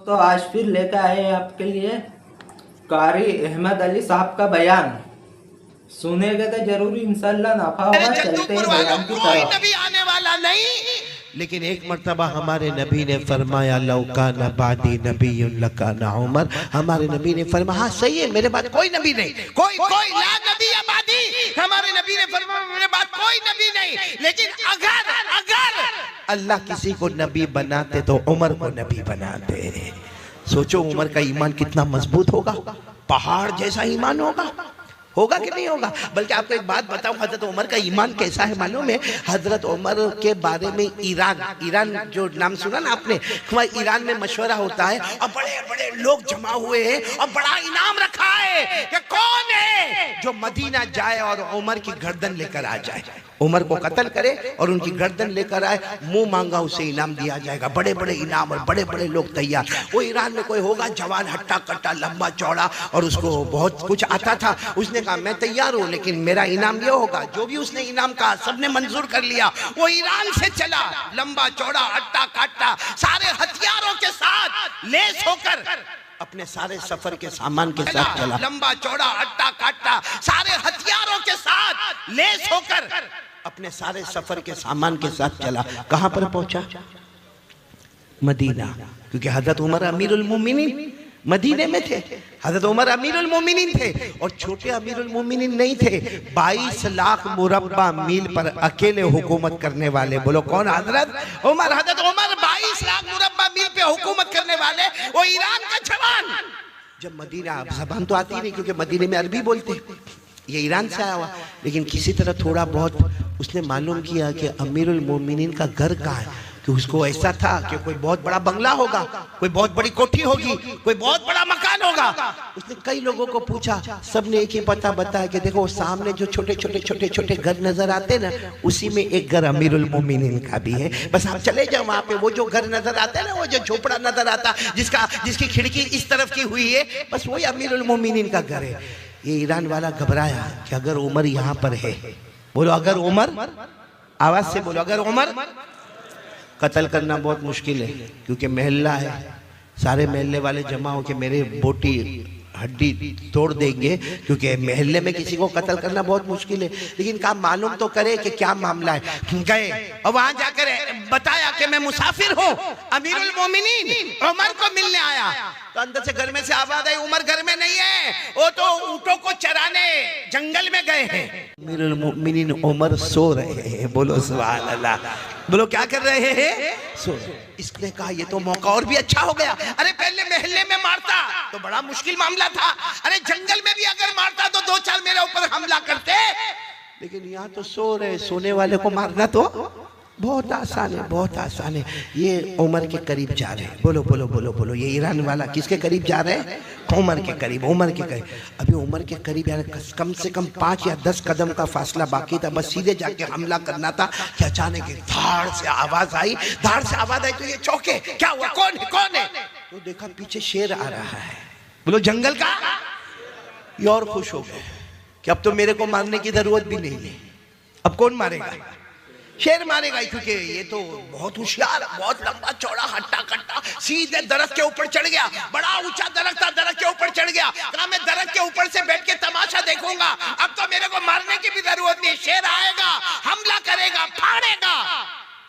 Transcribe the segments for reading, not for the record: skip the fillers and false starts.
तो आज फिर लेकर आए हैं आपके लिए कारी अहमद अली साहब का बयान। सुनेंगे तो जरूर इंशाल्लाह नाफा होगा। चलते हैं बयान की तरफ। नबी आने वाला नहीं, लेकिन एक मर्तबा हमारे नबी ने फरमाया लौका नबादी नबी लकाना उमर। हमारे नबी ने फरमाया हाँ सही है, मेरे बाद कोई नबी नहीं, कोई ला नबी आबादी। हमारे नबी ने फरमाया मेरे बाद कोई नबी नहीं, लेकिन अगर अल्लाह किसी को नबी बनाते तो उमर को नबी बनाते। सोचो उमर का ईमान कितना मजबूत होगा, पहाड़ जैसा ईमान होगा कि नहीं होगा। बल्कि आपको एक बात बताऊं, हजरत उमर का ईमान कैसा है मालूम है? हजरत उमर के बारे में ईरान जो नाम सुना ना आपने, वहाँ ईरान में मशवरा होता है और बड़े बड़े लोग जमा हुए हैं और बड़ा इनाम रखा है कि कौन है जो मदीना जाए और उमर की गर्दन लेकर आ जाए, उमर को कत्ल करे और उनकी गर्दन लेकर आए, मुंह मांगा उसे इनाम दिया जाएगा। बड़े बड़े इनाम और बड़े बड़े लोग तैयार। वो ईरान में कोई होगा जवान हट्टा कट्टा लंबा चौड़ा और उसको बहुत कुछ आता था, उसने कहा मैं तैयार हूँ लेकिन मेरा इनाम ये होगा। जो भी उसने इनाम कहा सबने मंजूर कर लिया। वो ईरान से चला लंबा चौड़ा हट्टा कट्टा सारे हथियारों के साथ लेस होकर अपने सारे सफर के सामान के साथ चला। लंबा चौड़ा हट्टा कट्टा सारे हथियारों के साथ लेस होकर अपने सारे सफर के सामान के साथ चला। कहां पर पहुंचा? मदीना, क्योंकि हजरत उमर अमीरुल मोमिनीन मदीने में थे। हजरत उमर अमीरुल मोमिनीन थे और छोटे अमीरुल मोमिनीन नहीं थे। 22 लाख मुरब्बा मील पर अकेले हुकूमत करने वाले, बोलो कौन? हजरत उमर। हजरत उमर 22 लाख मुरब्बा मील पे हुकूमत करने वाले, वो ईरान का जवान। जब मदीना, जबान तो आती नहीं क्योंकि मदीने में अरबी बोलते, ये ईरान से आया हुआ, लेकिन किसी तरह थोड़ा बहुत उसने मालूम किया कि अमीरुल मोमिनीन का घर कहाँ है। कि उसको ऐसा था कि कोई बहुत बड़ा बंगला होगा, कोई बहुत बड़ी कोठी होगी, कोई बहुत बड़ा मकान होगा। उसने कई लोगों को पूछा, सबने एक ही पता बताया कि देखो सामने जो छोटे छोटे घर नजर आते ना, उसी में एक घर अमीरुल मोमिनीन का भी है। बस आप चले जाओ वहां पे, वो जो घर नजर आता है ना, वो जो झोपड़ा नजर आता जिसकी खिड़की इस तरफ की हुई है, बस वही अमीरुल मोमिनीन का घर है। ये ईरान वाला घबराया कि अगर उमर यहाँ पर है, बोलो अगर उमर, आवाज से बोलो अगर उमर, कत्ल करना बहुत मुश्किल है क्योंकि महल्ला है, सारे महल्ले वाले जमा हो के मेरे बोटी हड्डी तोड़ देंगे, क्योंकि महल्ले में किसी को कत्ल करना बहुत मुश्किल है। लेकिन काम मालूम तो करे कि क्या मामला है। गए और वहां जाकर बताया कि मैं मुसाफिर हूँ, अमीरुल मोमिनीन उमर को मिलने आया। तो अंदर से घर में से आवाज आई, उमर घर में नहीं है, वो तो ऊंटों को चराने जंगल में गए हैं। अमीरुल मोमिनीन उमर सो रहे हैं, बोलो सुभान अल्लाह, बोलो क्या कर रहे हैं? सो। इसने कहा ये तो मौका और भी अच्छा हो गया। अरे पहले महल्ले में मारता तो बड़ा मुश्किल मामला था, अरे जंगल में भी अगर मारता तो 2-4 मेरे ऊपर हमला करते, लेकिन यहाँ तो सो रहे, सोने वाले को मारना तो बहुत आसान है, बहुत आसान है। ये उमर के करीब जा रहे हैं, बोलो बोलो बोलो बोलो। ये ईरान वाला किसके करीब जा रहे हैं? उमर के करीब, उमर के करीब। अभी उमर के करीब यानी कम से कम 5 या 10 कदम का फासला बाकी था, बस सीधे जाके हमला करना था कि अचानक धाड़ से आवाज आई। धाड़ से आवाज आई तो ये चौंके, क्या हुआ, कौन है कौन है? तो देखा पीछे शेर आ रहा है, बोलो जंगल का। ये और खुश हो गए कि अब तो मेरे को मारने की जरूरत भी नहीं है, अब कौन मारेगा? शेर मारेगा, क्योंकि ये तो बहुत होशियार, बहुत लंबा चौड़ा हट्टा कट्टा, सीधे दरख्त के ऊपर चढ़ गया। बड़ा ऊंचा दरख्त था, दरख्त के ऊपर चढ़ गया। कहा मैं दरख्त के ऊपर से बैठ के तमाशा देखूंगा, अब तो मेरे को मारने की भी जरूरत नहीं। शेर आएगा, हमला करेगा, फाड़ेगा।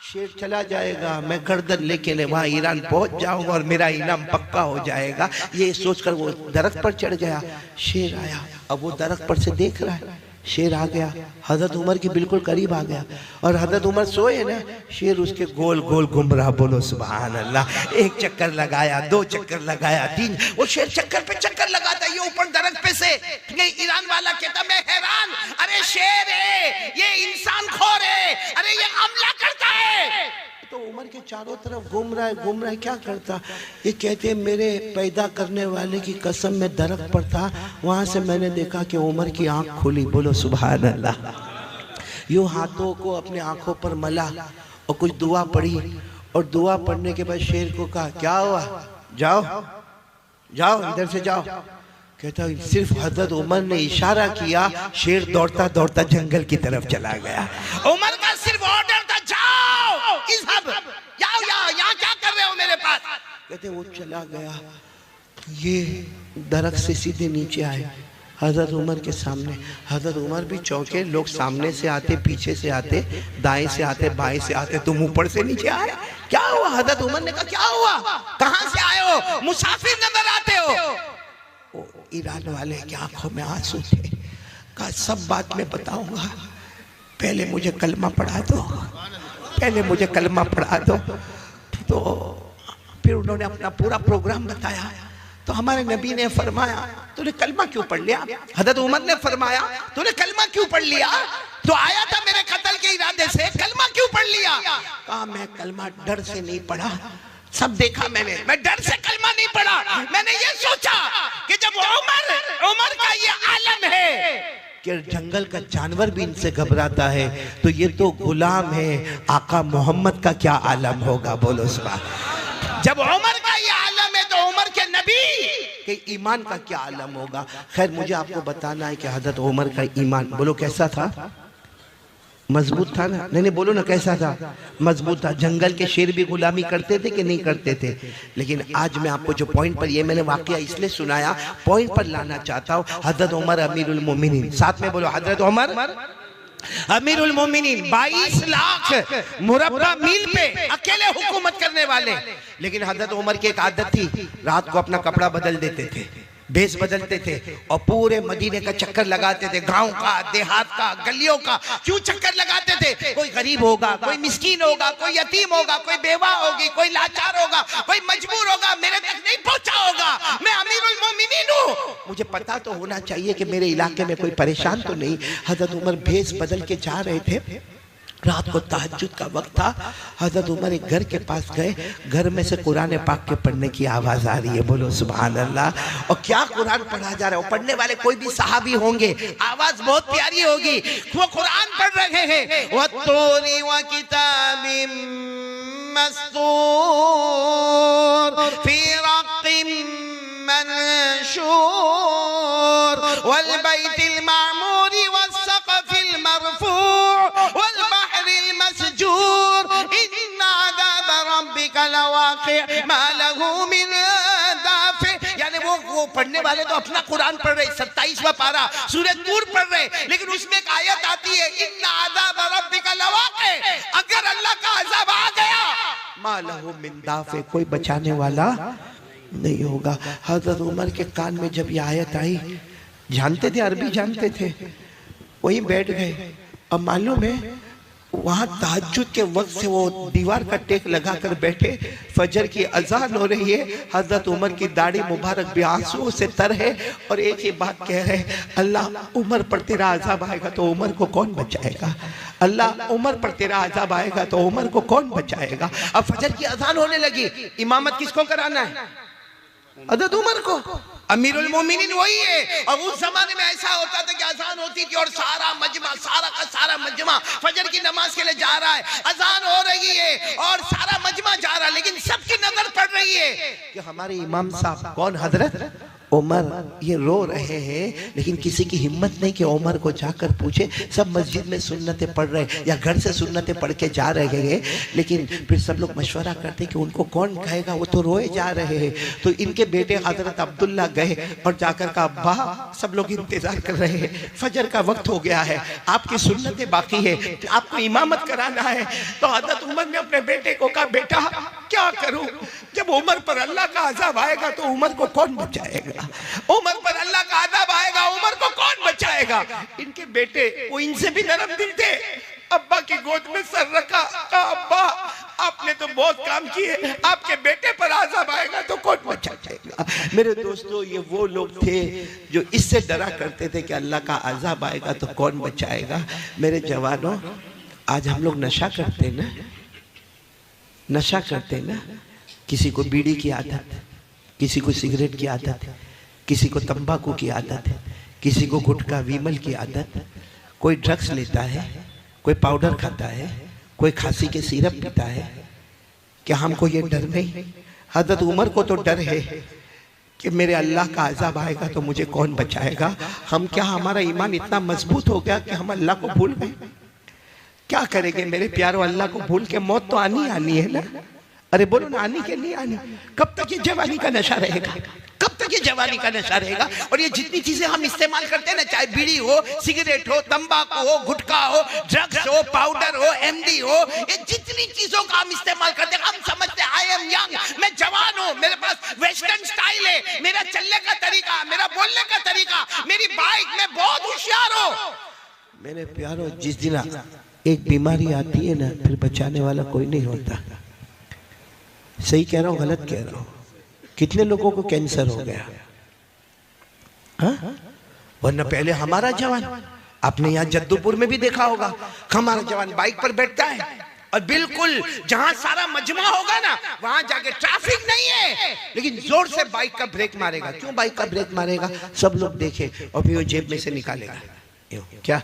शेर चला जाएगा, मैं गर्दन लेके वहां ईरान पहुंच जाऊंगा और मेरा इनाम पक्का हो जाएगा। ये सोचकर वो दरख्त पर चढ़ गया। शेर आया, अब वो दरख्त पर से देख रहा है, शेर आ गया, हजरत उमर के बिल्कुल करीब आ गया और हजरत उमर सोए ना, शेर उसके गोल गोल घूम रहा, बोलो सुभान अल्लाह। 1 चक्कर लगाया, 2 चक्कर लगाया, 3, वो शेर चक्कर पे चक्कर लगाता, ये ऊपर दरख्त पे से। ये ईरान वाला कहता मैं हैरान, अरे शेर है, ये इंसान खोर है, अरे ये हमला करता है। तो उमर के चारों तरफ घूम रहा है, क्या करता? ये कहते हैं मेरे पैदा करने वाले की कसम में दरख्त पर था, वहां से मैंने देखा कि उमर की आंख खुली, बोलो सुभान अल्लाह। यूं हाथों को अपने आंखों पर मला और कुछ दुआ पढ़ी और दुआ पढ़ने के बाद शेर को कहा क्या हुआ, जाओ जाओ इधर से जाओ। कहता सिर्फ हजरत उमर ने इशारा किया, शेर दौड़ता दौड़ता जंगल की तरफ चला गया। उमर का सिर्फ ऑर्डर था, जाओ इज़हब, जाओ यहाँ क्या कर रहे हो मेरे पास? कहते वो चला गया, ये दरख्त से सीधे नीचे आए हजरत उमर के सामने। हजरत उमर भी चौंके, लोग सामने से आते, पीछे से आते, दाएं से आते, बाएं से आते, तुम ऊपर से नीचे आए, क्या हुआ? हजरत उमर ने कहा क्या हुआ, कहां से आए हो, मुसाफिर नजर आते हो। वो ईरान वाले की आंखों में आंसू थे। कहा सब बात मैं बताऊंगा, पहले मुझे कलमा पढ़ा दो, पहले मुझे कलमा पढ़ा दो। तो फिर उन्होंने अपना पूरा प्रोग्राम बताया। तो हमारे नबी ने फरमाया तूने कलमा क्यों पढ़ लिया? हजरत उमर ने फरमाया तूने कलमा क्यों पढ़ लिया? तो आया था मेरे कत्ल के इरादे से, कलमा क्यों पढ़ लिया? कहा मैं कलमा डर से नहीं पढ़ा, सब देखा मैंने, मैं डर से कलमा नहीं पढ़ा। मैंने ये सोचा कि जब उमर का ये आलम है कि जंगल का जानवर भी इनसे घबराता है, तो ये तो गुलाम है, आका मोहम्मद का क्या आलम होगा? बोलो सुभान। जब उमर का ये आलम है तो उमर के नबी के ईमान का क्या आलम होगा? खैर मुझे आपको बताना है कि हजरत उमर का ईमान, बोलो कैसा था? मजबूत था ना? नहीं बोलो ना, कैसा था? मजबूत था। जंगल के शेर भी गुलामी करते थे कि नहीं करते थे? लेकिन आज मैं आपको जो पॉइंट पर, ये मैंने वाकया इसलिए सुनाया, पॉइंट पर लाना चाहता हूँ। हजरत उमर अमीरुल मोमिनीन, साथ में बोलो हजरत उमर अमीरुल मोमिनीन, 22 लाख मुरब्बा मील पे अकेले हुकूमत करने वाले। लेकिन हजरत उमर की एक आदत थी, रात को अपना कपड़ा बदल देते थे, भेष बदलते थे और पूरे मदीने का चक्कर लगाते थे, गांव का, देहात का, गलियों का। क्यों चक्कर लगाते थे? कोई गरीब होगा, कोई मिस्कीन होगा, कोई यतीम होगा, कोई बेवा होगी, कोई लाचार होगा, कोई मजबूर होगा, मेरे तक नहीं पहुंचा होगा, मैं अमीरुल मोमिनीन हूं, मुझे पता तो होना चाहिए कि मेरे इलाके में कोई परेशान तो नहीं। हजरत उमर भेष बदल के जा रहे थे, रात को तहज्जुद का वक्त था। हजरत उमर एक घर के पास गए, घर में से कुरान पाक के पढ़ने की आवाज आ रही है, बोलो सुभान अल्लाह। और क्या कुरान पढ़ा जा रहा है? पढ़ने वाले कोई भी सहाबी होंगे, आवाज बहुत प्यारी होगी, वो कुरान पढ़ रहे हैं। वत्तूरी व किताबिम मस्तूर फी रक़्क़िम मनशूर वल बैतिल मामूर वस्सक़फ़िल मरफ़ूअ वल बहरिल मस्जूर इन्ना अज़ाब रब्बिका लवाक़ि' मा लहू मिन दाफ़ि। यानी वो पढ़ने वाले तो अपना कुरान पढ़ रहे, 27वां पारा सूरह तूर पढ़ रहे, लेकिन उसमें एक आयत आती है इन्ना अज़ाब रब्बिका लवाक़ि', अगर अल्लाह का अज़ाब आ गया मा लहू मिन दाफ़ि, कोई बचाने वाला नहीं होगा। हजरत उमर के कान में जब ये आयत आई, जानते थे, अरबी जानते थे, वहीं बैठ गए। अब मालूम है वहां तहज्जुद के वक्त से वो दीवार का टेक लगाकर बैठे, फजर की अजान हो रही है, हजरत उमर की दाढ़ी मुबारक भी आंसुओं से तर है और एक ही बात कह रहे, अल्लाह उमर पर तेरा अजाब आएगा तो उमर को कौन बचाएगा? अल्लाह उमर पर तेरा अजाब आएगा तो उमर को कौन बचाएगा? अब फजर की अजान होने लगी, इमामत किसको कराना है? हजरत उमर को। अमीरुल मोमिनीन वही है। और उस जमाने में ऐसा होता था कि अजान होती थी और सारा मजमा, सारा का सारा मजमा फजर की नमाज के लिए जा रहा है, अजान हो रही है और सारा मजमा जा रहा है, लेकिन सबकी नजर पड़ रही है कि हमारे इमाम साहब कौन? हजरत उमर। ये रो रहे हैं, लेकिन किसी की हिम्मत नहीं कि उमर को जाकर पूछे। सब मस्जिद में सुन्नतें पढ़ रहे या घर से सुन्नतें पढ़ के जा रहे हैं, लेकिन फिर सब लोग मशवरा करते कि उनको कौन कहेगा, वो तो रोए जा रहे हैं। तो इनके बेटे हजरत अब्दुल्ला गए और जाकर कहा, अब्बा सब लोग इंतजार कर रहे हैं, फजर का वक्त हो गया है, आपकी सुन्नतें बाकी है, आपको इमामत कराना है। तो हजरत उमर ने अपने बेटे को कहा, बेटा क्या करूं, जब उमर पर अल्लाह का अज़ाब आएगा तो उमर को कौन बचाएगा? उमर पर अल्लाह का अज़ाब आएगा, उमर को कौन बचाएगा? इनके बेटे वो इनसे भी नरम दिल थे, अब्बा की गोद में सर रखा, कहा अब्बा आपने तो बहुत काम किए, आपके बेटे पर अज़ाब आएगा तो कौन बचाएगा? मेरे दोस्तों, ये वो लोग थे जो इससे डरा करते थे कि अल्लाह का अज़ाब आएगा तो कौन बचाएगा। मेरे जवानों, आज हम लोग नशा करते ना, नशा करते ना, किसी को बीड़ी की आदत, किसी को सिगरेट की आदत, किसी को तंबाकू की आदत, किसी को गुटखा विमल की आदत, कोई ड्रग्स लेता है, कोई पाउडर खाता है, कोई खांसी के सिरप पीता है। क्या हमको ये डर नहीं? हजरत उमर को तो डर है कि मेरे अल्लाह का अज़ाब आएगा तो मुझे कौन बचाएगा। हम क्या, हमारा ईमान इतना मजबूत हो गया कि हम अल्लाह को भूल गए? क्या करेंगे मेरे प्यारों, अल्लाह को भूल के मौत तो आनी आनी है ना। अरे बोलो ना, आनी के नहीं आनी? कब तक ये जवानी का नशा रहेगा? कब तक ये जवानी का नशा रहेगा? और ये जितनी चीजें हम इस्तेमाल करते हैं ना, चाहे बीड़ी हो, सिगरेट हो, तंबाकू हो, गुटखा हो, ड्रग्स हो, पाउडर हो, एमडी हो, ये जितनी चीजों का हम इस्तेमाल करते हैं, हम समझते हैं आई एम यंग, मैं जवान हूं, मेरे पास वेस्टर्न स्टाइल है, मेरा चलने का तरीका, मेरा बोलने का तरीका, मेरी बाइक, मैं बहुत होशियार हूं। मेरे प्यारों, जिस दिन एक बीमारी आती है ना, फिर बचाने वाला कोई नहीं होता। सही कह रहा हूं, गलत कह रहा हूं? कितने लोगों को कैंसर हो गया? वरना पहले हमारा जवान, आपने यहाँ जद्दूपुर में भी देखा होगा, हमारा जवान बाइक पर बैठता है और बिल्कुल जहां सारा मजमा होगा ना, वहां जाके ट्रैफिक नहीं है, लेकिन जोर से बाइक का ब्रेक मारेगा। क्यों बाइक का ब्रेक मारेगा? सब लोग देखे, और फिर वो जेब में से निकालेगा। क्या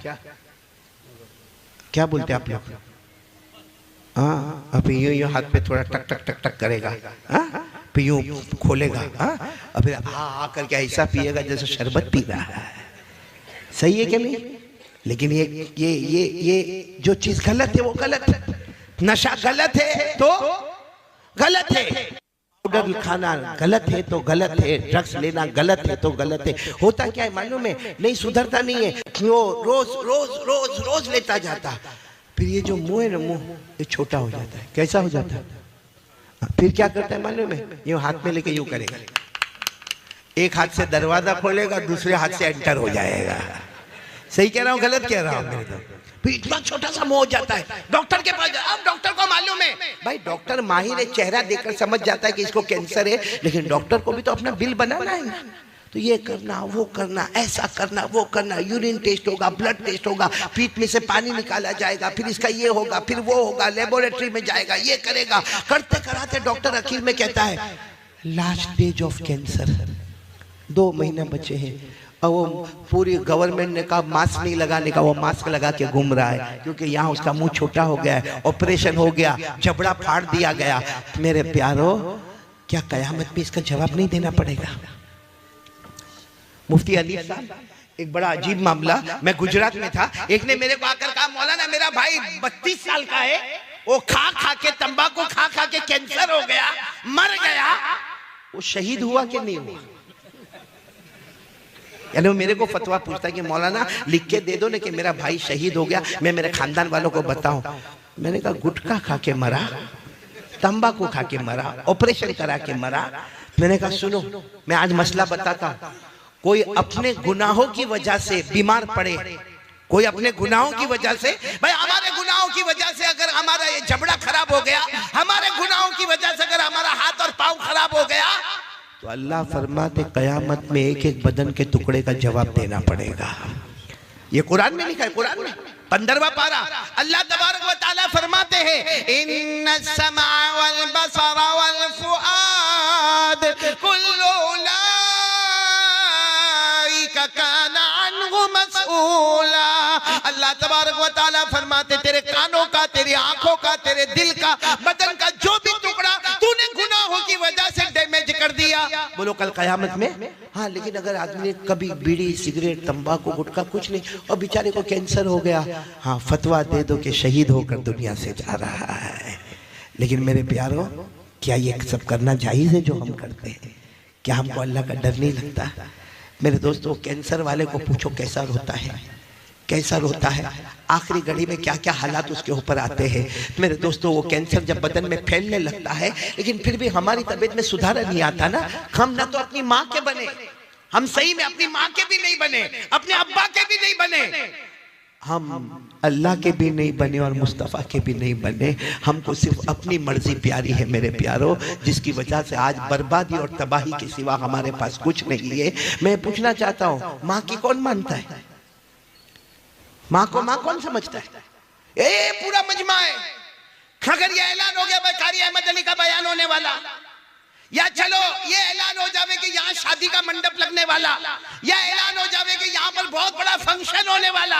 क्या बोलते आप लोग? हाँ, अभी यूं हाथ पे थोड़ा टक टक टक टक करेगा, फिर यूं खोलेगा, और फिर करके ऐसा पिएगा जैसे शरबत पी रहा है। सही है कि नहीं? लेकिन ये जो चीज गलत है वो गलत है। नशा गलत है तो गलत है, पाउडर खाना गलत है तो गलत है, ड्रग्स लेना गलत है तो गलत है। होता क्या है मालूम है? नहीं सुधरता नहीं है, वो रोज रोज रोज रोज लेता जाता, फिर ये जो मुंह है ना, मुंह ये छोटा हो जाता है। कैसा हो जाता है? फिर क्या करता है मालूम है? यूं हाथ में लेके यूं करेगा, एक हाथ से दरवाजा खोलेगा, दूसरे हाथ से एंटर हो जाएगा। सही कह रहा हूँ गलत कह रहा हूँ? फिर इतना छोटा सा मुंह हो जाता है। डॉक्टर के पास, अब डॉक्टर को मालूम है भाई, डॉक्टर माहिर है, चेहरा देखकर समझ जाता है कि इसको कैंसर है, लेकिन डॉक्टर को भी तो अपना बिल बनाना है ना, तो ये करना, वो करना, ऐसा करना, वो करना, यूरिन टेस्ट होगा, ब्लड टेस्ट होगा, पीठ में से पानी निकाला जाएगा, फिर इसका ये होगा, फिर वो होगा, लेबोरेटरी में जाएगा, ये करेगा। करते कराते डॉक्टर आखिर में कहता है लास्ट स्टेज ऑफ कैंसर, 2 महीने बचे हैं। और वो पूरी गवर्नमेंट ने कहा मास्क नहीं लगाने का, वो मास्क लगा के घूम रहा है, क्योंकि यहाँ उसका मुंह छोटा हो गया है, ऑपरेशन हो गया, जबड़ा फाड़ दिया गया। मेरे प्यारो, क्या कयामत में इसका जवाब नहीं देना पड़ेगा? मुफ्ती अली साहब, एक बड़ा अजीब मामला, मैं गुजरात में था, एक ने मेरे को आकर कहा मौलाना मेरा भाई 32 साल का है, वो खा खा के, तंबाकू खा खा के कैंसर हो गया, मर गया। वो शहीद हुआ कि नहीं हुआ? यानी वो मेरे को फतवा पूछता है कि मौलाना लिख के दे दो ना कि मेरा भाई शहीद हो गया, मैं मेरे खानदान वालों को बताऊं। मैंने कहा गुटखा खा के मरा, तंबाकू खा के मरा, ऑपरेशन करा के मरा। मैंने कहा सुनो, मैं आज मसला बताता हूं। कोई अपने गुनाहों की वजह से बीमार पड़े, कोई अपने गुनाहों की वजह से, भाई हमारे गुनाहों की वजह से अगर हमारा ये जबड़ा खराब हो गया, हमारे गुनाहों की वजह से अगर हमारा हाथ और पांव खराब हो गया, तो अल्लाह फरमाते कयामत में एक एक बदन के टुकड़े का जवाब देना पड़ेगा। ये कुरान में लिखा है, कुरान में 15वां पारा, अल्लाह तबारक व तआला फरमाते हैं इन्नस समा वल बसरा वल फुआद कुल्लु उलाइका काना अन्हु मसऊला। अल्लाह तबारक व तआला फरमाते तेरे कानों का, तेरी आंखों का, तेरे दिल का, बदन का जो भी टुकड़ा तूने गुनाहों की वजह से डैमेज कर दिया, बोलो कल कयामत में। हाँ, लेकिन अगर आदमी ने कभी बीड़ी, सिगरेट, तंबाकू, गुटखा कुछ नहीं, और बेचारे को कैंसर हो गया, हाँ फतवा दे दो कि शहीद होकर दुनिया से जा रहा है। लेकिन मेरे प्यारों, क्या ये सब करना जायज़ है जो हम करते हैं? क्या हमको अल्लाह का डर नहीं लगता? मेरे दोस्तों, कैंसर वाले को पूछो कैसा रोता है, कैसा रोता है, आखिरी घड़ी में क्या क्या हालात उसके ऊपर आते हैं। मेरे दोस्तों, वो कैंसर जब बदन में फैलने लगता है, लेकिन फिर भी हमारी तबीयत में सुधार नहीं आता ना। हम ना तो अपनी माँ के बने, हम सही में अपनी माँ के भी नहीं बने, अपने अब्बा के भी नहीं बने, हम अल्लाह के भी नहीं बने और मुस्तफ़ा के भी नहीं बने। हमको सिर्फ अपनी मर्जी प्यारी है मेरे प्यारों, जिसकी वजह से आज बर्बादी और तबाही के सिवा हमारे पास कुछ नहीं है। मैं पूछना चाहता हूँ, माँ की कौन मानता है? माँ को माँ कौन समझता है? ए पूरा मजमा है। अगर ये ऐलान हो गया भाई कारी अहमद अली का बयान होने वाला, या चलो ये ऐलान हो जावे कि यहाँ शादी का मंडप लगने वाला, या ऐलान हो जावे कि यहाँ पर बहुत बड़ा फंक्शन होने वाला,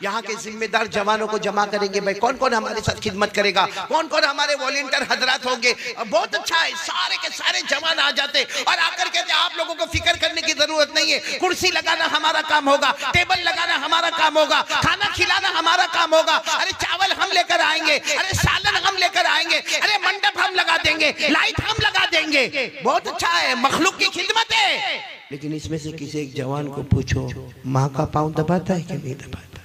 यहाँ के जिम्मेदार जवानों को जमा करेंगे, भाई कौन कौन हमारे साथ खिदमत करेगा, कौन कौन हमारे वॉलंटियर हजरात होंगे। बहुत अच्छा है, सारे के सारे जवान आ जाते और आकर कहते आप लोगों को फिक्र करने की जरूरत नहीं है। कुर्सी लगाना हमारा काम होगा, टेबल लगाना हमारा काम होगा, खाना खिलाना हमारा काम होगा। अरे चावल हम लेकर आएंगे, अरे सालन हम लेकर आएंगे, अरे मंडप हम लगा देंगे, लाइट हम लगा देंगे। बहुत अच्छा है, मखलूक की खिदमत है। लेकिन इसमें से किसी एक जवान को पूछो, माँ का पाँव दबाता है कि नहीं दबाता?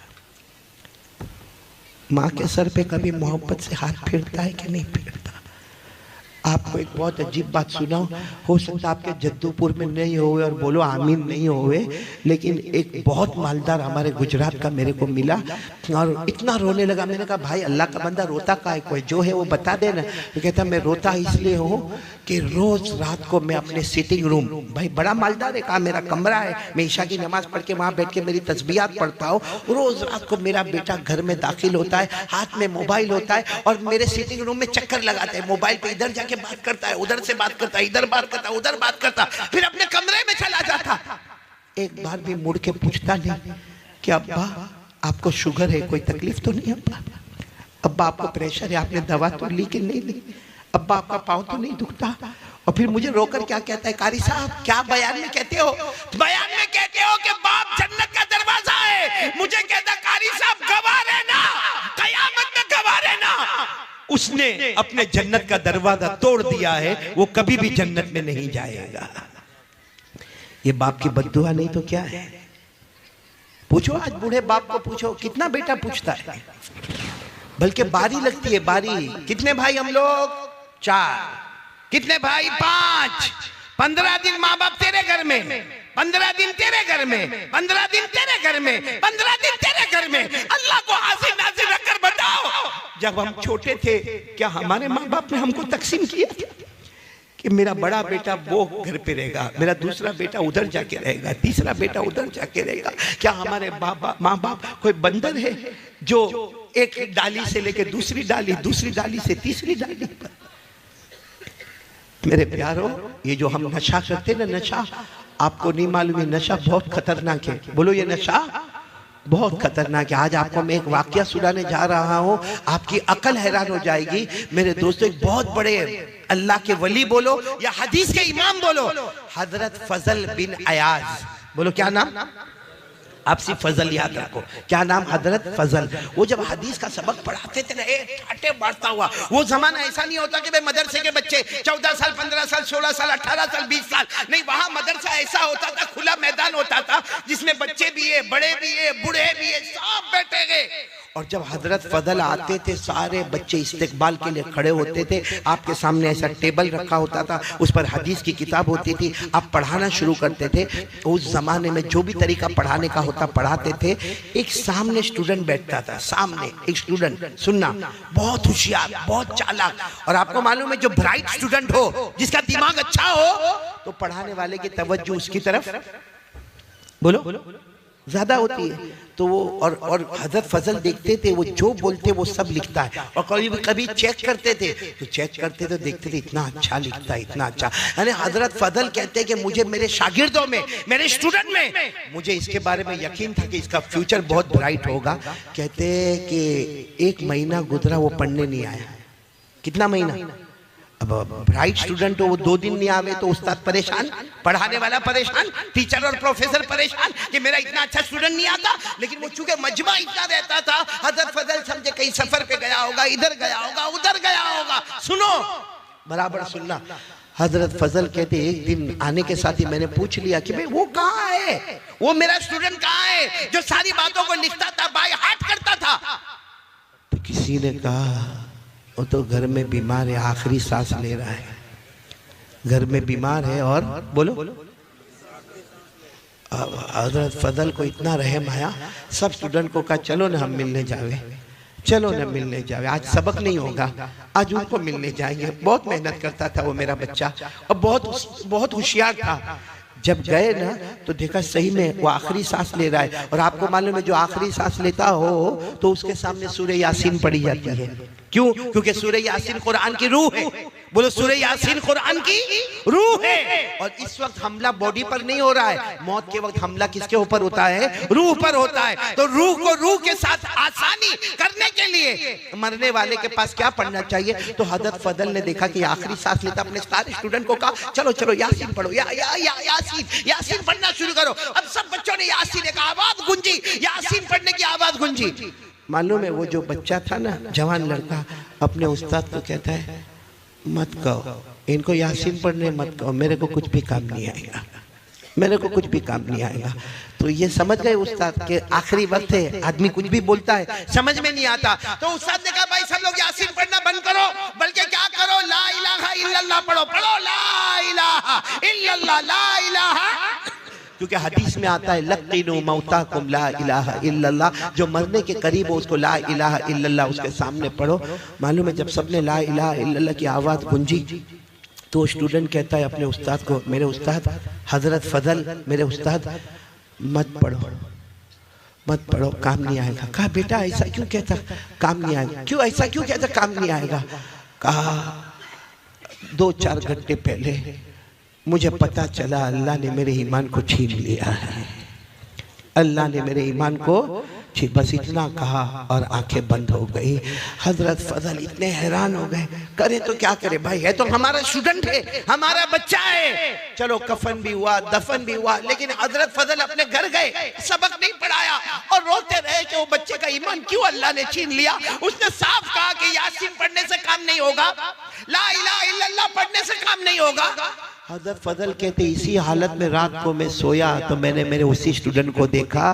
माँ के सर पे कभी मोहब्बत से हाथ फिरता है कि नहीं फिरता? आपको एक बहुत अजीब बात सुनाओ, हो सकता है आपके जद्दूपुर में नहीं होवे और बोलो आमीन नहीं होवे, लेकिन एक बहुत मालदार हमारे गुजरात का मेरे को मिला और इतना रोने लगा। मैंने कहा भाई अल्लाह का बंदा रोता का है, कोई जो है वो बता देना। तो कहता मैं रोता इसलिए हूँ कि रोज रात को मैं अपने सिटिंग रूम, भाई बड़ा मालदार है, कहा मेरा कमरा है, मैं ईशा की नमाज पढ़ के वहाँ बैठ के मेरी तस्बीहात पढ़ता हूँ। रोज रात को मेरा बेटा घर में दाखिल होता है, हाथ में मोबाइल होता है और मेरे सिटिंग रूम में चक्कर लगाता है, मोबाइल पे इधर जाके बात करता है, उधर से बात करता है, इधर बात करता है, उधर बात करता, फिर अपने कमरे में चला जाता। एक बार भी मुड़ के पूछता नहीं कि अब्बा आपको शुगर है, कोई तकलीफ तो नहीं? अब्बा आपको प्रेशर है, आपने दवा तो ली कि नहीं ली? अब्बा आपका पाँव तो नहीं दुखता? और फिर मुझे रोकर क्या कहता है, कारी साहब क्या बयान में कहते हो? बयान में कहते हो कि बाप जन्नत का दरवाजा है। मुझे कहता कारी साहब गवाह रहना, कयामत में गवाह रहना। उसने अपने जन्नत का दरवाजा तोड़ दिया है, वो कभी भी जन्नत में नहीं जाएगा। ये बाप की बद्दुआ नहीं तो क्या है? पूछो आज बूढ़े बाप को पूछो, कितना बेटा पूछता है? बल्कि बारी लगती है, बारी। कितने भाई हम लोग? 4। कितने भाई? 5। 15 दिन माँ बाप तेरे घर में, 15 दिन तेरे घर में, 15 दिन तेरे घर में, 15 दिन तेरे घर में। अल्लाह को हाजिर नाजिर रखकर बताओ, जब हम छोटे थे क्या हमारे माँ बाप ने हमको तकसीम किया कि मेरा बड़ा बेटा वो घर पे रहेगा, मेरा दूसरा बेटा उधर जाके रहेगा, तीसरा बेटा उधर जाके रहेगा? क्या हमारे माँ बाप कोई बंदर है जो एक डाली से लेके दूसरी डाली, दूसरी डाली से तीसरी डाली पर? मेरे प्यारो, ये जो हम नशा करते ना, नशा आपको नहीं मालूम है, नशा बहुत खतरनाक है। बोलो ये नशा बहुत खतरनाक है। आज आपको मैं एक वाकया सुनाने जा रहा हूँ, आपकी अकल हैरान हो जाएगी। मेरे दोस्तों, एक बहुत बड़े अल्लाह के वली बोलो या हदीस के इमाम बोलो, हजरत फजल बिन अयाज। बोलो क्या नाम? आप सिर्फ फजल याद रखो। क्या नाम? हजरत फजल। वो जब हदीस का सबक पढ़ाते थे ना, ठाटे मारता हुआ। वो जमाना ऐसा नहीं होता कि भाई मदरसे के बच्चे 14 साल, 15 साल, 16 साल, 18 साल, 20 साल, नहीं। वहां मदरसा ऐसा होता था, खुला मैदान होता था, जिसमें बच्चे भी है, बड़े भी है, बूढ़े भी है, सब बैठे गए। और जब हजरत फजल आते थे, सारे बच्चे इस्तेकबाल के लिए खड़े होते थे। आपके सामने ऐसा टेबल रखा होता था, उस पर हदीस की किताब होती थी, आप पढ़ाना शुरू करते थे। उस जमाने में जो भी तरीका पढ़ाने का होता पढ़ाते थे। एक सामने स्टूडेंट बैठता था, सामने एक स्टूडेंट, सुनना, बहुत होशियार, बहुत चालाक। और आपको मालूम है जो ब्राइट स्टूडेंट हो, जिसका दिमाग अच्छा हो, तो पढ़ाने वाले की तवज्जो उसकी तरफ बोलो ज्यादा होती है। तो वो और हजरत फजल देखते थे, वो जो बोलते वो सब लिखता है। और कभी चेक करते थे, तो चेक करते तो देखते थे इतना अच्छा लिखता है, इतना अच्छा। यानी हजरत फजल कहते हैं कि मुझे मेरे शागिर्दों में, मेरे स्टूडेंट में, मुझे इसके बारे में यकीन था कि इसका फ्यूचर बहुत ब्राइट होगा। कहते कि 1 महीना गुजरा, वो पढ़ने नहीं आया। कितना महीना? अब ब्राइट स्टूडेंट हो, वो 2 दिन नहीं आवे तो उस्ताद परेशान, पढ़ाने वाला परेशान, टीचर और प्रोफेसर परेशान कि मेरा इतना अच्छा स्टूडेंट नहीं आता। लेकिन वो चूंकि मजमा इतना रहता था, हजरत फजल समझे कहीं सफर पे गया होगा, इधर गया होगा, उधर गया होगा। सुनो, बराबर सुनना। हजरत फजल कहते एक दिन आने के साथ ही मैंने पूछ लिया कि भाई वो कहाँ है, वो मेरा स्टूडेंट कहाँ है जो सारी बातों को लिखता था, बाय हार्ट करता था? तो किसी ने कहा वो तो घर में बीमार है, आखिरी सांस ले रहा है, घर में बीमार है। और बोलो, हजरत फजल को इतना रहम आया, सब स्टूडेंट को कहा चलो ना हम मिलने जावे, चलो ना मिलने जावे, आज सबक नहीं होगा, आज उनको मिलने जाएंगे। बहुत मेहनत करता था वो मेरा बच्चा और बहुत होशियार था। जब गए ना तो देखा सही में वो आखिरी सांस ले रहा है। और आपको मालूम है जो आखिरी सांस लेता हो तो उसके सामने सूरह यासीन पढ़ी जाती है। क्यों? क्योंकि सूरह यासीन कुरान की रूह है। बोलो, सूरह यासीन कुरान की रूह है। और इस वक्त हमला बॉडी पर नहीं हो रहा है, मौत के वक्त हमला किसके ऊपर होता है? रूह पर होता है। तो रूह को रूह के साथ आसानी करने के लिए मरने वाले के पास क्या पढ़ना चाहिए? तो हजरत फजल ने देखा कि आखिरी सांस लेता, अपने सारे स्टूडेंट को कहा चलो चलो यासीन पढ़ो, यासीन पढ़ना शुरू करो। अब सब बच्चों ने यासीन, एक आवाज गूंजी, यासीन पढ़ने की आवाज गूंजी। मालूम है वो जो बच्चा था ना, जवान लड़का, अपने उस्ताद को कहता है मत कहो इनको यासीन पढ़ने, मत कहो, मेरे को कुछ भी काम नहीं आएगा, मेरे को कुछ भी काम नहीं आएगा। तो ये समझ गए उस्ताद के आखिरी वक्त है, आदमी कुछ भी बोलता है समझ में नहीं आता। तो उस्ताद ने कहा भाई सब लोग यासीन पढ़ना बंद करो, बल्कि क्या करो, ला इलाहा इल्लल्लाह पढ़ो, पढ़ो ला इलाहा इल्लल्लाह, ला इलाहा। क्योंकि हदीस में आता है लक़ीनु मौताकुम ला इलाहा इल्लल्लाह, जो मरने के करीब हो उसको ला इलाहा इल्लल्लाह उसके सामने पढ़ो। मालूम है जब सबने ला इलाहा इल्लल्लाह की आवाज़ गूंजी तो स्टूडेंट कहता है अपने उस्ताद को, मेरे उस्ताद हजरत फजल, मेरे उस्ताद मत पढ़ो, मत पढ़ो, काम नहीं आएगा। कहा बेटा ऐसा क्यों कहता, काम नहीं आएगा? क्यों ऐसा क्यों कहता काम नहीं आएगा? कहा 2-4 घंटे पहले मुझे पता चला अल्लाह ने मेरे ईमान को छीन लिया है, अल्लाह ने मेरे ईमान को बस इतना कहा और आंखें बंद हो गई। हजरत फजल इतने हैरान हो गए, करे तो क्या करे भाई, है तो हमारा स्टूडेंट है, हमारा बच्चा है। चलो कफन भी हुआ, दफन भी हुआ, लेकिन हजरत फजल अपने घर गए, सबक नहीं पढ़ाया और रोते रहे कि वो बच्चे का ईमान क्यों अल्लाह ने छीन लिया। उसने साफ कहा कि यासीन पढ़ने से काम नहीं होगा, ला इलाहा इल्लल्लाह पढ़ने से काम नहीं होगा। हजरत फजल कहते इसी हालत में रात को मैं सोया तो मैंने मेरे उसी स्टूडेंट को देखा,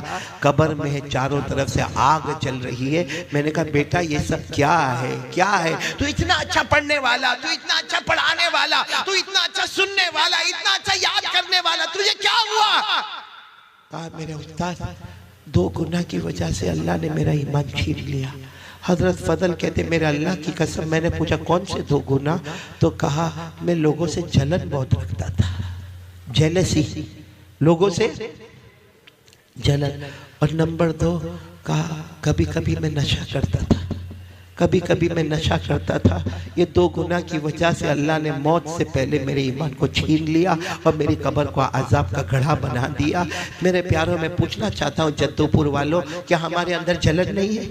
कब्र में है, चारों तरफ से आग चल रही है। मैंने कहा बेटा ये सब क्या है, क्या है? तू इतना अच्छा पढ़ने वाला, तू इतना अच्छा पढ़ाने वाला, तू इतना अच्छा सुनने वाला, इतना अच्छा याद करने वाला, तुझे क्या हुआ? कहा मेरे उस्ताद 2 गुनाह की वजह से अल्लाह ने मेरा ईमान छीन लिया। हजरत फजल कहते मेरे अल्लाह की कसम, मैंने पूछा कौन से 2 गुनाह? तो कहा मैं लोगों से जलन बहुत रखता था, जेलसी, लोगों से जलन। और नंबर 2 कहा कभी कभी मैं नशा करता था, कभी कभी मैं नशा करता था। ये 2 गुनाह की वजह से अल्लाह ने मौत से पहले मेरे ईमान को छीन लिया और मेरी कब्र को अजाब का गढ़ा बना दिया। मेरे प्यारों में पूछना चाहता हूँ जद्दूपुर वालों, क्या हमारे अंदर जलन नहीं है?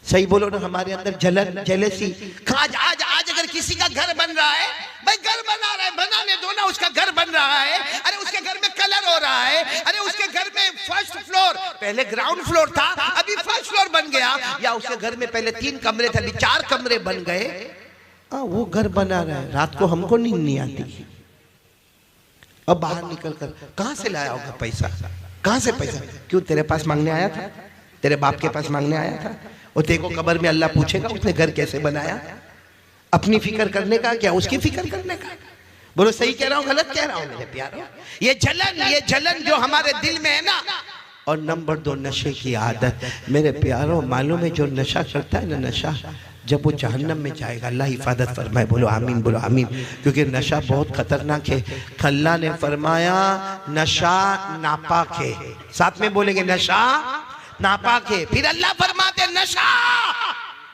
सही बोलो ना, हमारे अंदर जलन, जेलसी। आज अगर किसी का घर बन रहा है, भाई घर बना रहा है, बनाने दो ना, उसका घर बन रहा है, अरे उसके घर में कलर हो रहा है, अरे उसके घर में फर्स्ट फ्लोर, पहले ग्राउंड फ्लोर था अभी फर्स्ट फ्लोर बन गया, या उसके घर में पहले 3 कमरे थे अभी 4 कमरे बन गए। वो घर बना रहा है, रात को हमको नींद नहीं आती। अब बाहर निकल कर कहां से लाया होगा पैसा, कहां से पैसा? क्यों तेरे पास मांगने आया था, तेरे बाप के पास मांगने आया था? और देखो कब्र में अल्लाह पूछेगा उसने घर कैसे बनाया? अपनी फिक्र करने का क्या, उसकी फिक्र करने का? बोलो सही कह रहा हूँ गलत कह रहा हूँ मेरे प्यारों? ये जलन जो हमारे दिल में है ना। और नंबर 2 नशे की आदत। मेरे प्यारों मालूम है जो नशा करता है ना, नशा जब वो जहन्नम में जाएगा, अल्लाह हिफाजत फरमाए, बोलो आमीन, बोलो आमीन। क्योंकि नशा बहुत खतरनाक है। अल्लाह ने फरमाया नशा नापाक है, साथ में बोलेंगे नशा नापाक है। फिर अल्लाह फरमाते नशा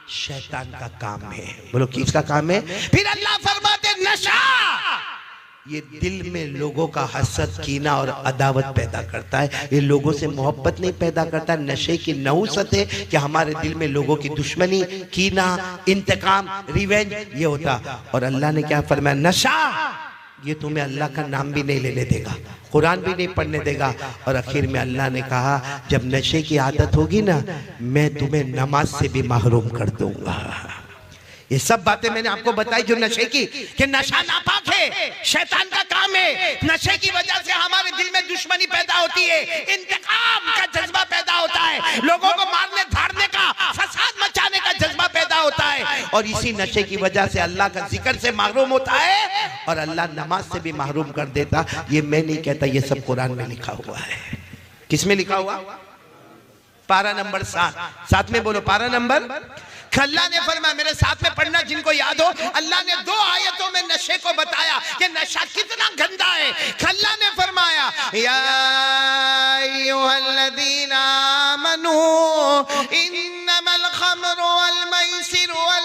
शैतान का काम है, बोलो किसका काम है? फिर अल्लाह फरमाते नशा ये दिल में लोगों का हसद, कीना और अदावत पैदा करता है, ये लोगों से मोहब्बत नहीं पैदा करता। नशे की नहुसत है कि हमारे दिल में लोगों की दुश्मनी, कीना, इंतकाम, रिवेंज ये होता। और अल्लाह ने क्या फरमाया? नशा ये तुम्हें अल्लाह का नाम भी नहीं लेने देगा, कुरान भी नहीं पढ़ने देगा। और आखिर में अल्लाह ने कहा जब नशे की आदत होगी ना, मैं तुम्हें नमाज से भी महरूम कर दूंगा। ये सब बातें मैंने आपको बताई जो नशे की, कि नशा नापाक है, शैतान का काम है। नशे की वजह से हमारे दिल में दुश्मनी पैदा होती है, इंतकाम का जज्बा पैदा होता है, लोगों को मारने धारने का, फसाद मचाने का जज्बा पैदा होता है। और इसी नशे की वजह से अल्लाह का जिक्र से महरूम होता है और अल्लाह नमाज से भी महरूम कर देता। ये मैं नहीं कहता, ये सब कुरान में लिखा हुआ है। किस में लिखा हुआ? पारा नंबर 7, साथ में बोलो पारा नंबर। अल्लाह ने फरमाया, मेरे साथ में पढ़ना जिनको याद हो, अल्लाह ने 2 आयतों में नशे को बताया कि नशा कितना गंदा है। अल्लाह ने फरमाया या अय्युहल्लज़ीना आमनू इन्नमल खम्रु वल मैसिरु वल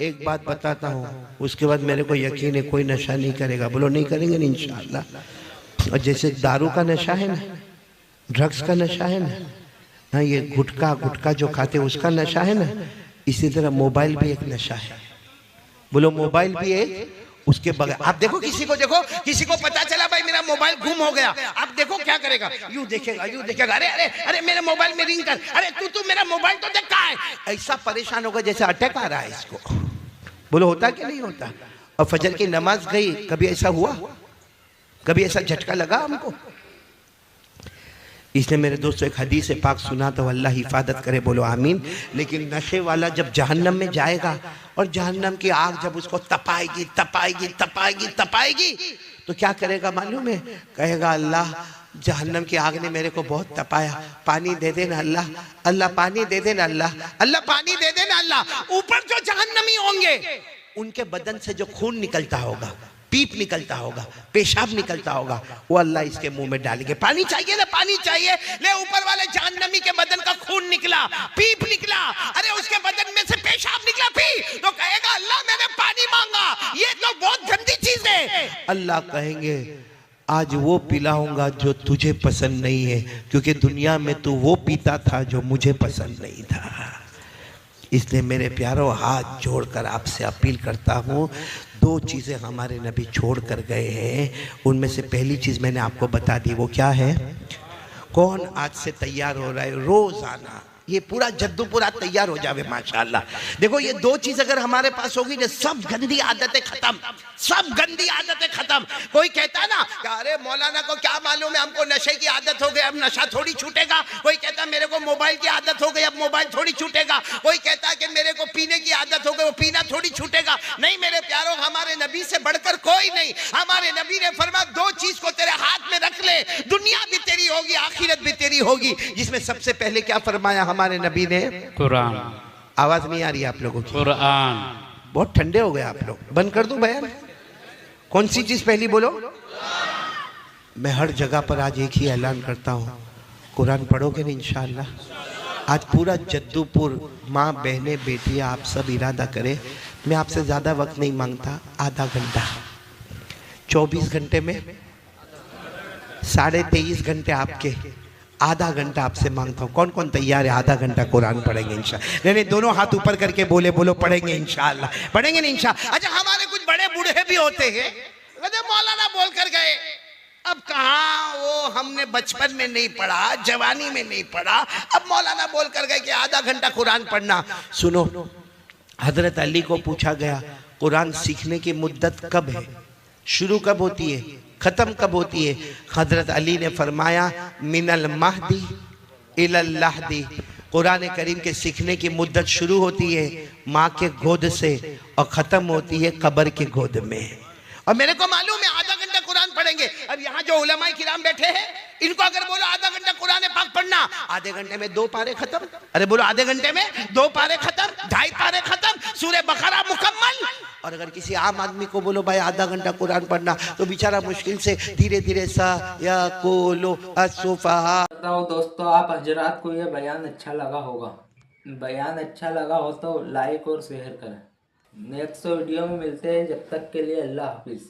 एक बात बताता हूँ, उसके बाद मेरे को यकीन है कोई नशा नहीं करेगा। बोलो नहीं करेंगे ना इंशाअल्लाह। और जैसे दारू का नशा है ना, ड्रग्स का नशा है ना, हाँ ये गुटखा जो खाते उसका नशा है ना, इसी तरह मोबाइल भी एक नशा है। बोलो मोबाइल भी एक, उसके बगैर आप देखो किसी को पता चला भाई मेरा मोबाइल गुम हो गया, आप देखो क्या करेगा, यूं देखेगा, अरे अरे अरे मेरे मोबाइल में रिंग कर, अरे तू मेरा मोबाइल तो देख कहाँ है, ऐसा परेशान होगा जैसे अटैक आ रहा है इसको। बोलो होता कि नहीं होता। और फजर की नमाज गई, कभी ऐसा हुआ, कभी ऐसा झटका लगा हमको। इसलिए मेरे दोस्तों एक हदीस पाक सुना तो अल्लाह हिफाजत करे, बोलो आमीन। लेकिन नशे वाला जब जहन्नम में जाएगा और जहन्नम की आग जब उसको तपाएगी तपाएगी तपाएगी तपाएगी तो क्या करेगा मालूम है, कहेगा अल्लाह जहन्नम की आग ने मेरे को बहुत तपाया, पानी दे देना अल्लाह, अल्लाह पानी दे देना अल्लाह, अल्लाह पानी दे देना अल्लाह। ऊपर जो जहन्नमी होंगे उनके बदन से जो खून निकलता होगा, पीप निकलता होगा, पेशाब निकलता होगा, वो अल्लाह इसके मुंह में डालेंगे। पानी चाहिए ना, पानी चाहिए, ले ऊपर वाले जहन्नमी के बदन का खून निकला, पीप निकला, अरे उसके बदन में से पेशाब निकला, पी तो कहेगा अल्लाह मैंने पानी मांगा, ये तो बहुत गंदी चीज है। अल्लाह कहेंगे आज वो पिलाऊंगा जो तुझे पसंद नहीं है, क्योंकि दुनिया में तू वो पीता था जो मुझे पसंद नहीं था। इसलिए मेरे प्यारों हाथ जोड़कर आपसे अपील करता हूँ, दो चीज़ें हमारे नबी छोड़ कर गए हैं, उनमें से पहली चीज़ मैंने आपको बता दी, वो क्या है। कौन आज से तैयार हो रहा है रोज़ाना, ये पूरा जद्दू पूरा तैयार हो जावे माशाअल्लाह। देखो ये दो चीज अगर हमारे पास होगी ना, सब गंदी आदतें खत्म, सब गंदी आदतें खत्म। कोई कहता है ना कि अरे मौलाना को क्या मालूम है, हमको नशे की आदत हो गई, अब नशा थोड़ी छूटेगा। कोई कहता मेरे को मोबाइल की आदत हो गई, अब मोबाइल थोड़ी छूटेगा। कोई कहता है कि मेरे को पीने की आदत हो गई, वो पीना थोड़ी छूटेगा। नहीं मेरे प्यारों, हमारे नबी से बढ़कर कोई नहीं। हमारे नबी ने फरमाया दो चीज को तेरे हाथ में रख ले, दुनिया भी तेरी होगी, आखिरत भी तेरी होगी। जिसमें सबसे पहले क्या फरमाया हमारे नबी ने, कुरान। आवाज नहीं आ रही आप लोगों की, कुरान। बहुत ठंडे हो गए आप लोग, बंद कर दूं बयान। कौन सी चीज पहली बोलो। मैं हर जगह पर आज एक ही ऐलान करता हूँ, कुरान पढ़ोगे ना इंशाअल्लाह। आज पूरा जद्दूपुर माँ बहनें बेटियाँ आप सब इरादा करें, मैं आपसे ज़्यादा वक्त नहीं मांगता, आधा घंटा, 24 घंटे में 23.5 घंटे आपके, आधा घंटा आपसे मांगता हूँ। कौन कौन तैयार है आधा घंटा कुरान पढ़ेंगे इंशाअल्लाह। नहीं दोनों हाथ ऊपर करके बोले, बोलो पढ़ेंगे इंशाअल्लाह, पढ़ेंगे नहीं इंशाअल्लाह। अच्छा हमारे कुछ बड़े बूढ़े भी होते हैं, मौलाना बोल कर गए, अब कहाँ वो हमने बचपन में नहीं पढ़ा, जवानी में नहीं पढ़ा, अब मौलाना बोल कर गए कि आधा घंटा कुरान पढ़ना। सुनो, हजरत अली को पूछा गया कुरान सीखने की मुद्दत कब है, शुरू कब होती है, खत्म कब होती है। हजरत अली ने फरमाया मिनल महदी इलल लहदी, कुरान करीम के सीखने की मुद्दत शुरू होती है माँ के गोद से और खत्म होती है कब्र के गोद में। और मेरे को मालूम है आधा घंटा कुरान पढ़ेंगे। अब यहाँ जो उलमाए किराम बैठे हैं, इनको अगर बोलो आधा घंटा कुरान पाक पढ़ना, आधे घंटे में 2 पारे खत्म। अरे बोलो आधे घंटे में 2 पारे खत्म, 2.5 पारे खत्म, सूरह बकरा मुकम्मल। और अगर किसी आम आदमी को बोलो भाई आधा घंटा कुरान पढ़ना, तो बेचारा मुश्किल से धीरे धीरे सा या कोलो असुफहा। बताओ दोस्तों, आप हजरात को ये बयान अच्छा लगा होगा, बयान अच्छा लगा हो तो लाइक और शेयर करें। नेक्स्ट वीडियो में मिलते हैं, जब तक के लिए अल्लाह हाफिज़।